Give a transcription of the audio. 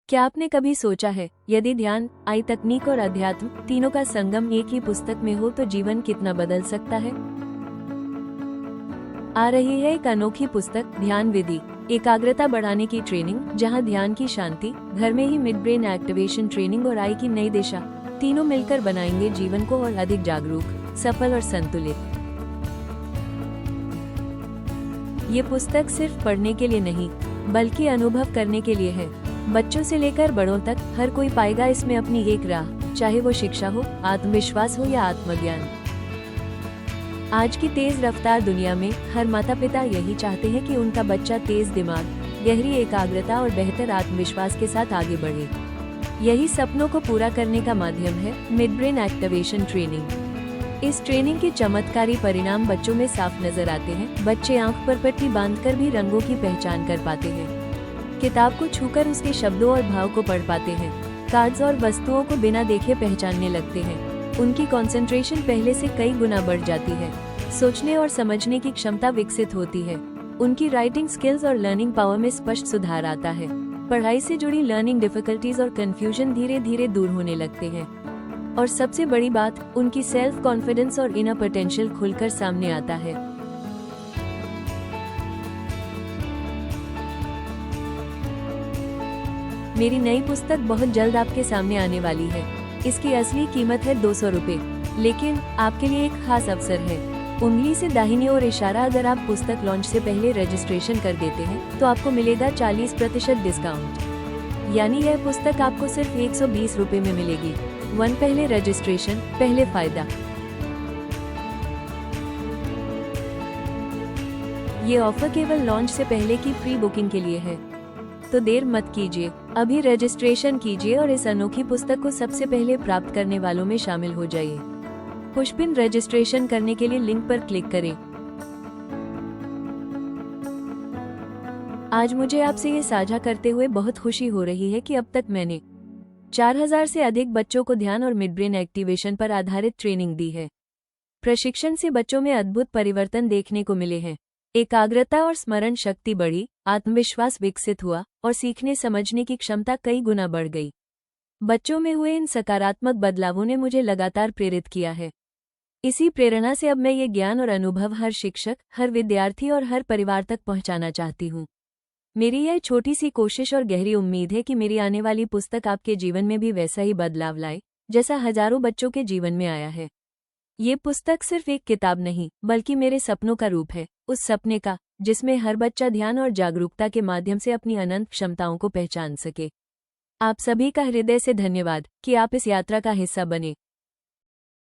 क्या आपने कभी सोचा है, यदि ध्यान, आई तकनीक और अध्यात्म तीनों का संगम एक ही पुस्तक में हो तो जीवन कितना बदल सकता है। आ रही है एक अनोखी पुस्तक, ध्यान विधि, एकाग्रता बढ़ाने की ट्रेनिंग, जहां ध्यान की शांति, घर में ही मिड ब्रेन एक्टिवेशन ट्रेनिंग और आई की नई दिशा, तीनों मिलकर बनाएंगे जीवन को और अधिक जागरूक, सफल और संतुलित। ये पुस्तक सिर्फ पढ़ने के लिए नहीं, बल्कि अनुभव करने के लिए है। बच्चों से लेकर बड़ों तक हर कोई पाएगा इसमें अपनी एक राह, चाहे वो शिक्षा हो, आत्मविश्वास हो या आत्मज्ञान। आज की तेज रफ्तार दुनिया में हर माता पिता यही चाहते हैं कि उनका बच्चा तेज दिमाग, गहरी एकाग्रता और बेहतर आत्मविश्वास के साथ आगे बढ़े। यही सपनों को पूरा करने का माध्यम है मिड ब्रेन एक्टिवेशन ट्रेनिंग। इस ट्रेनिंग के चमत्कारी परिणाम बच्चों में साफ नजर आते हैं। बच्चे आंख पर पट्टी बांधकर भी रंगों की पहचान कर पाते हैं, किताब को छूकर उसके शब्दों और भाव को पढ़ पाते हैं, कार्ड्स और वस्तुओं को बिना देखे पहचानने लगते हैं। उनकी कंसंट्रेशन पहले से कई गुना बढ़ जाती है, सोचने और समझने की क्षमता विकसित होती है। उनकी राइटिंग स्किल्स और लर्निंग पावर में स्पष्ट सुधार आता है। पढ़ाई से जुड़ी लर्निंग डिफिकल्टीज और कंफ्यूजन धीरे धीरे दूर होने लगते हैं। और सबसे बड़ी बात, उनकी सेल्फ कॉन्फिडेंस और इनर पोटेंशियल खुलकर सामने आता है। मेरी नई पुस्तक बहुत जल्द आपके सामने आने वाली है। इसकी असली कीमत है 200 रुपए, लेकिन आपके लिए एक खास अवसर है। उंगली से दाहिनी ओर इशारा, अगर आप पुस्तक लॉन्च से पहले रजिस्ट्रेशन कर देते हैं तो आपको मिलेगा 40% डिस्काउंट। यानी यह पुस्तक आपको सिर्फ 120 रुपए में मिलेगी। पहले रजिस्ट्रेशन, पहले फायदा। ये ऑफर केवल लॉन्च से पहले की प्री बुकिंग के लिए है, तो देर मत कीजिए, अभी रजिस्ट्रेशन कीजिए और इस अनोखी पुस्तक को सबसे पहले प्राप्त करने वालों में शामिल हो जाइए। पुष्पिन रजिस्ट्रेशन करने के लिए लिंक पर क्लिक करें। आज मुझे आपसे ये साझा करते हुए बहुत खुशी हो रही है कि अब तक मैंने 4000 से अधिक बच्चों को ध्यान और मिड ब्रेन एक्टिवेशन पर आधारित ट्रेनिंग दी है। प्रशिक्षण से बच्चों में अद्भुत परिवर्तन देखने को मिले हैं। एकाग्रता और स्मरण शक्ति बढ़ी, आत्मविश्वास विकसित हुआ और सीखने समझने की क्षमता कई गुना बढ़ गई। बच्चों में हुए इन सकारात्मक बदलावों ने मुझे लगातार प्रेरित किया है। इसी प्रेरणा से अब मैं ये ज्ञान और अनुभव हर शिक्षक, हर विद्यार्थी और हर परिवार तक पहुंचाना चाहती हूँ। मेरी यह छोटी सी कोशिश और गहरी उम्मीद है कि मेरी आने वाली पुस्तक आपके जीवन में भी वैसा ही बदलाव लाए, जैसा हजारों बच्चों के जीवन में आया है। ये पुस्तक सिर्फ एक किताब नहीं, बल्कि मेरे सपनों का रूप है, उस सपने का जिसमें हर बच्चा ध्यान और जागरूकता के माध्यम से अपनी अनंत क्षमताओं को पहचान सके। आप सभी का हृदय से धन्यवाद कि आप इस यात्रा का हिस्सा बने।